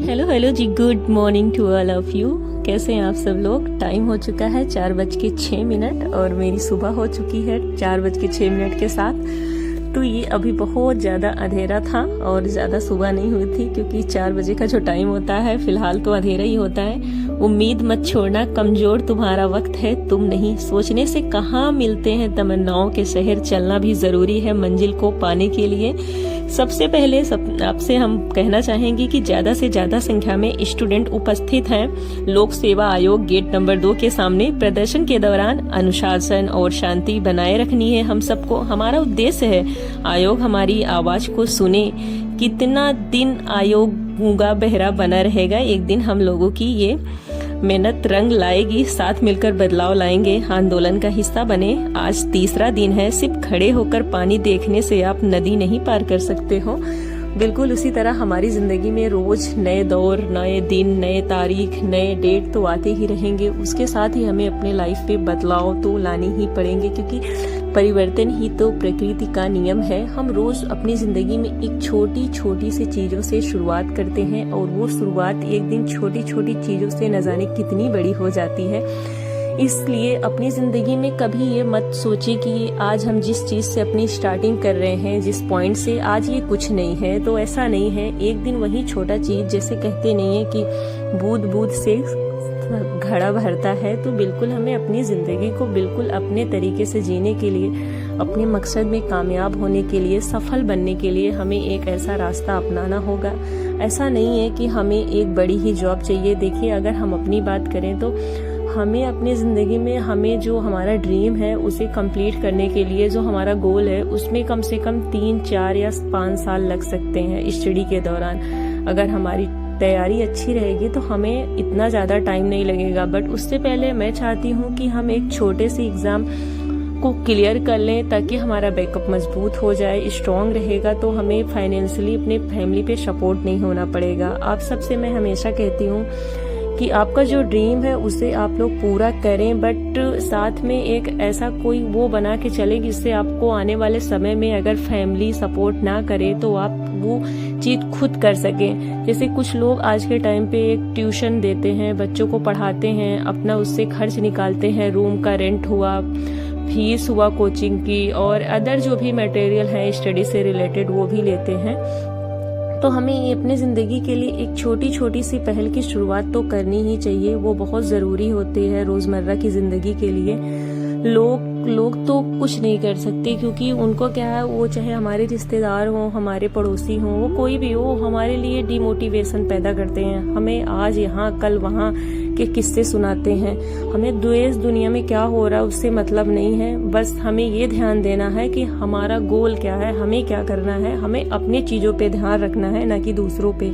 Hello जी, good morning to all of you. कैसे हैं आप सब लोग? टाइम हो चुका है 4:06 और मेरी सुबह हो चुकी है 4:06 के साथ। तो ये अभी बहुत ज़्यादा अंधेरा था और ज़्यादा सुबह नहीं हुई थी, क्योंकि 4 बजे का जो टाइम होता है फिलहाल तो अंधेरा ही होता है। उम्मीद मत छोड़ना, कमजोर तुम्हारा वक्त है, तुम नहीं। सोचने से कहाँ मिलते हैं तमन्नाओं के शहर, चलना भी जरूरी है मंजिल को पाने के लिए। सबसे पहले आपसे हम कहना चाहेंगे कि ज्यादा से ज्यादा संख्या में स्टूडेंट उपस्थित हैं। लोक सेवा आयोग गेट नंबर 2 के सामने प्रदर्शन के दौरान अनुशासन और शांति बनाए रखनी है हम सबको। हमारा उद्देश्य है आयोग हमारी आवाज को सुने। कितना दिन आयोग गूंगा बहरा बना रहेगा, एक दिन हम लोगों की ये मेहनत रंग लाएगी। साथ मिलकर बदलाव लाएंगे, आंदोलन का हिस्सा बने। आज तीसरा दिन है। सिर्फ खड़े होकर पानी देखने से आप नदी नहीं पार कर सकते हो। बिल्कुल उसी तरह हमारी जिंदगी में रोज नए दौर, नए दिन, नए तारीख, नए डेट तो आते ही रहेंगे। उसके साथ ही हमें अपने लाइफ पे बदलाव तो लाने ही पड़ेंगे, क्योंकि परिवर्तन ही तो प्रकृति का नियम है। हम रोज अपनी जिंदगी में एक छोटी छोटी सी चीजों से शुरुआत करते हैं और वो शुरुआत एक दिन छोटी छोटी चीजों से न जाने कितनी बड़ी हो जाती है। इसलिए अपनी जिंदगी में कभी ये मत सोचे कि आज हम जिस चीज से अपनी स्टार्टिंग कर रहे हैं, जिस पॉइंट से, आज ये कुछ नहीं है। तो ऐसा नहीं है। एक दिन वही छोटा चीज, जैसे कहते नहीं है कि बूंद बूंद से घड़ा भरता है, तो बिल्कुल हमें अपनी जिंदगी को बिल्कुल अपने तरीके से जीने के लिए, अपने मकसद में कामयाब होने के लिए, सफल बनने के लिए हमें एक ऐसा रास्ता अपनाना होगा। ऐसा नहीं है कि हमें एक बड़ी ही जॉब चाहिए। देखिए, अगर हम अपनी बात करें तो हमें अपनी ज़िंदगी में, हमें जो हमारा ड्रीम है उसे कंप्लीट करने के लिए, जो हमारा गोल है उसमें कम से कम 3, 4 या 5 साल लग सकते हैं स्टडी के दौरान। अगर हमारी तैयारी अच्छी रहेगी तो हमें इतना ज़्यादा टाइम नहीं लगेगा। बट उससे पहले मैं चाहती हूँ कि हम एक छोटे से एग्ज़ाम को क्लियर कर लें, ताकि हमारा बैकअप मजबूत हो जाए, स्ट्रॉन्ग रहेगा, तो हमें फाइनेंशियली अपने फैमिली पे सपोर्ट नहीं होना पड़ेगा। आप सबसे मैं हमेशा कहती हूँ कि आपका जो ड्रीम है उसे आप लोग पूरा करें, बट साथ में एक ऐसा कोई वो बना के चले जिससे आपको आने वाले समय में अगर फैमिली सपोर्ट ना करे तो आप वो चीज खुद कर सकें। जैसे कुछ लोग आज के टाइम पे एक ट्यूशन देते हैं, बच्चों को पढ़ाते हैं, अपना उससे खर्च निकालते हैं, रूम का रेंट हुआ, फीस हुआ कोचिंग की, और अदर जो भी मटेरियल है स्टडी से रिलेटेड वो भी लेते हैं। तो हमें अपनी ज़िंदगी के लिए एक छोटी छोटी सी पहल की शुरुआत तो करनी ही चाहिए। वो बहुत ज़रूरी होती है रोज़मर्रा की ज़िंदगी के लिए। लोग तो कुछ नहीं कर सकते, क्योंकि उनको क्या है, वो चाहे हमारे रिश्तेदार हों, हमारे पड़ोसी हों, वो कोई भी हो, हमारे लिए डिमोटिवेशन पैदा करते हैं। हमें आज यहाँ कल वहाँ के किस्से सुनाते हैं। हमें देश दुनिया में क्या हो रहा है उससे मतलब नहीं है। बस हमें ये ध्यान देना है कि हमारा गोल क्या है, हमें क्या करना है। हमें अपनी चीज़ों पे ध्यान रखना है, ना कि दूसरों पे।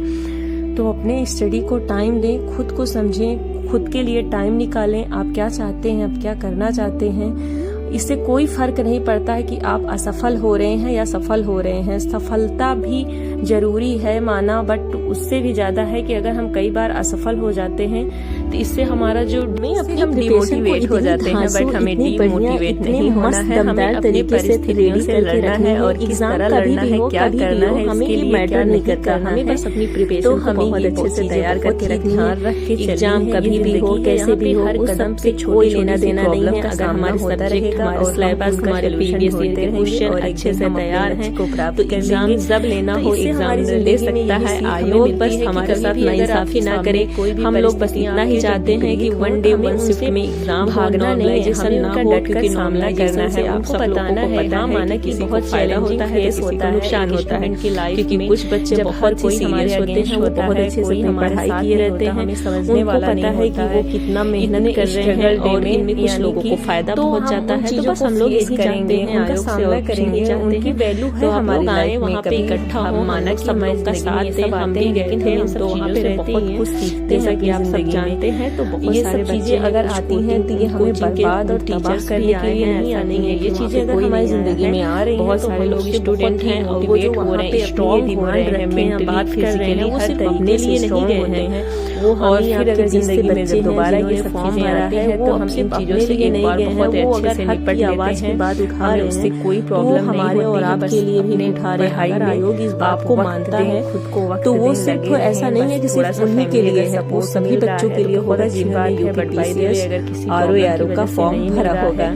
तो अपने स्टडी को टाइम दें, खुद को समझें, खुद के लिए टाइम निकालें। आप क्या चाहते हैं, आप क्या करना चाहते हैं, इससे कोई फर्क नहीं पड़ता है कि आप असफल हो रहे हैं या सफल हो रहे हैं। सफलता भी जरूरी है माना, बट उससे भी ज्यादा है कि अगर हम कई बार असफल हो जाते हैं तो इससे हमारा जो हम डिमोटिवेट हो जाते हैं। बट हमें डिमोटिवेट नहीं होना है, हमें अपनी परिस्थितियों से लड़ना है और किस तरह लड़ना है, क्या करना है, इसके लिए क्या नहीं करना, हमें बस अपनी प्रिपरेशन को बहुत अच्छे से तैयार करके ध्यान रख के एग्जाम कभी भी हो, कैसे भी हो, हर कदम पे कोई लेना देना नहीं है। अगर हमारे सब्जेक्ट हमारे सिलेबस हमारे प्रीवियस ईयर के क्वेश्चन अच्छे से तैयार हैं तो एग्जाम जब लेना हो एग्जाम दे सकता है आयोग। बस हमारे साथ नाइंसाफी ना करे। हम लोग बस इतना ही चाहते हैं कि वन डे वन शिफ्ट में एग्जाम भागना नॉर्मलाइजेशन ना हो, क्योंकि सामना करना है, आपको बताना है, माना कि बहुत फायदा होता है, नुकसान होता है इनकी लाइफ, क्योंकि कुछ बच्चे बहुत ही सीरियस होते हैं, वो बहुत अच्छे से पढ़ाई किए रहते हैं, हमें समझने वाला पता है कि वो कितना मेहनत कर रहे हैं और इनमें कुछ लोगों को फायदा पहुंच जाता है। तो बस हम लोग यही करेंगे, उनका सामना करेंगे, उनकी वैल्यू है हमारी लाइफ में। वहाँ पे इकट्ठा हो, माना कि हम लोग का साथ दें, हम भी गए थे, हम तो वहाँ पे बहुत कुछ सीखते हैं कि आप सब जानते हैं। तो बहुत ये सब चीजें अगर आती हैं तो ये हमें बर्बाद और टीचर्स करने के लिए नहीं आनी है। ये चीजें अगर हमारी जिंदगी में आ रही हैं, बहुत सारे लोग स्टूडेंट हैं और वो जो हो रहे हैं, स्ट्रॉन्ग हो रहे हैं, मेंटली, बात कर रहे हैं, वो सिर्फ अपने लिए नहीं गए हैं। वो और फिर अगर जिंदगी में जब दोबारा ये सब चीजें आती हैं तो हम इन चीजों से एक बार बहुत अच्छे से निपट आवाज की बात उठा रहे उससे कोई प्रॉब्लम हमारे और आपके लिए भी उठा रहे हैं। अगर आयोग इस बात को मानता है खुद को तो वो सिर्फ ऐसा नहीं है कि सिर्फ उन्हीं के लिए है, वो सभी बच्चों के लिए होगा जिन्होंने यूपीपीसीएस आरओ का फॉर्म भरा होगा।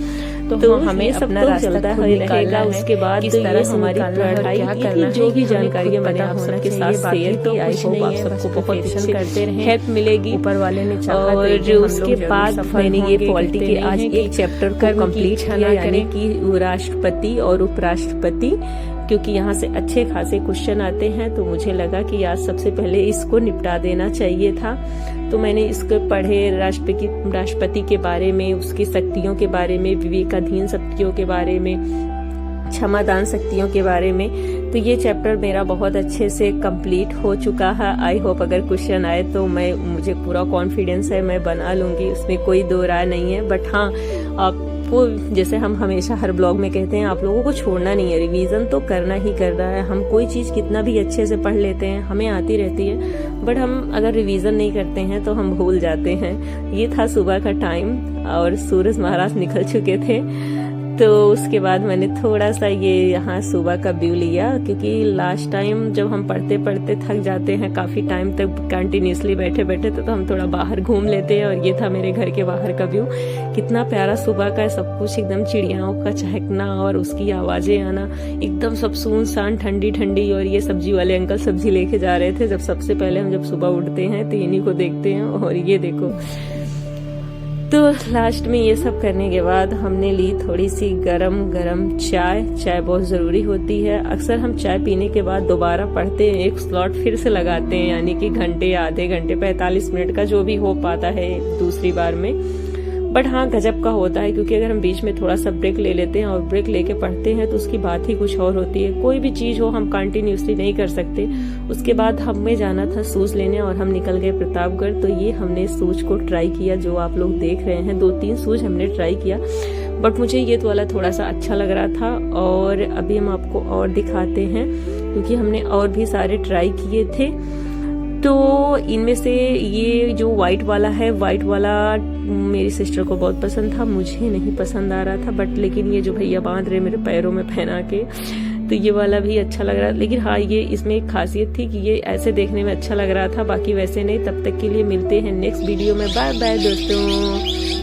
तो हमें अपना रास्ता रहेगा। उसके बाद किस तरह हमारी पढ़ाई करना, जो भी जानकारी मैंने आप सबके साथ शेयर की, आई होप आप सबको बहुत अच्छी करते रहे, हेल्प मिलेगी ऊपर वाले ने चाहा। और जो उसके बाद मैंने ये पॉलिटी के आज एक चैप्टर को कंप्लीट किया, यानी कि राष्ट्रपति और उपराष्ट्रपति, क्योंकि यहाँ से अच्छे खासे क्वेश्चन आते हैं। तो मुझे लगा कि आज सबसे पहले इसको निपटा देना चाहिए था। तो मैंने इसको पढ़े, राष्ट्रपति के बारे में, उसकी शक्तियों के बारे में, विवेकाधीन शक्तियों के बारे में, क्षमादान शक्तियों के बारे में। तो ये चैप्टर मेरा बहुत अच्छे से कंप्लीट हो चुका है। आई होप अगर क्वेश्चन आए तो मुझे पूरा कॉन्फिडेंस है मैं बना लूंगी, उसमें कोई दो राय नहीं है। बट हाँ, आपको जैसे हम हमेशा हर ब्लॉग में कहते हैं, आप लोगों को छोड़ना नहीं है, रिवीजन तो करना ही करना है। हम कोई चीज़ कितना भी अच्छे से पढ़ लेते हैं, हमें आती रहती है, बट हम अगर रिवीजन नहीं करते हैं तो हम भूल जाते हैं। ये था सुबह का टाइम और सूरज महाराज निकल चुके थे। तो उसके बाद मैंने थोड़ा सा ये यहाँ सुबह का व्यू लिया, क्योंकि लास्ट टाइम जब हम पढ़ते पढ़ते थक जाते हैं काफ़ी टाइम तक कंटिन्यूसली बैठे बैठे, तो हम थोड़ा बाहर घूम लेते हैं। और ये था मेरे घर के बाहर का व्यू। कितना प्यारा सुबह का सब कुछ, एकदम चिड़ियाओं का चहकना और उसकी आवाज़ें आना, एकदम सब सुनसान ठंडी ठंडी। और ये सब्जी वाले अंकल सब्जी लेके जा रहे थे। जब सबसे पहले हम जब सुबह उठते हैं तो इन्हीं को देखते हैं। और ये देखो, तो लास्ट में ये सब करने के बाद हमने ली थोड़ी सी गरम गरम चाय। चाय बहुत ज़रूरी होती है। अक्सर हम चाय पीने के बाद दोबारा पढ़ते हैं, एक स्लॉट फिर से लगाते हैं, यानी कि घंटे, आधे घंटे, 45 मिनट का जो भी हो पाता है दूसरी बार में। बट हाँ, गजब का होता है, क्योंकि अगर हम बीच में थोड़ा सा ब्रेक ले लेते हैं और ब्रेक लेके पढ़ते हैं तो उसकी बात ही कुछ और होती है। कोई भी चीज़ हो हम कंटिन्यूसली नहीं कर सकते। उसके बाद हमें जाना था शूज लेने और हम निकल गए प्रतापगढ़। तो ये हमने शूज को ट्राई किया, जो आप लोग देख रहे हैं। 2-3 शूज हमने ट्राई किया, बट मुझे ये वाला थोड़ा सा अच्छा लग रहा था। और अभी हम आपको और दिखाते हैं, क्योंकि हमने और भी सारे ट्राई किए थे। तो इनमें से ये जो वाइट वाला है, वाइट वाला मेरी सिस्टर को बहुत पसंद था, मुझे नहीं पसंद आ रहा था। बट लेकिन ये जो भैया बांध रहे मेरे पैरों में पहना के, तो ये वाला भी अच्छा लग रहा। लेकिन हाँ, ये इसमें एक खासियत थी कि ये ऐसे देखने में अच्छा लग रहा था, बाकी वैसे नहीं। तब तक के लिए मिलते हैं नेक्स्ट वीडियो में। बाय बाय दोस्तों।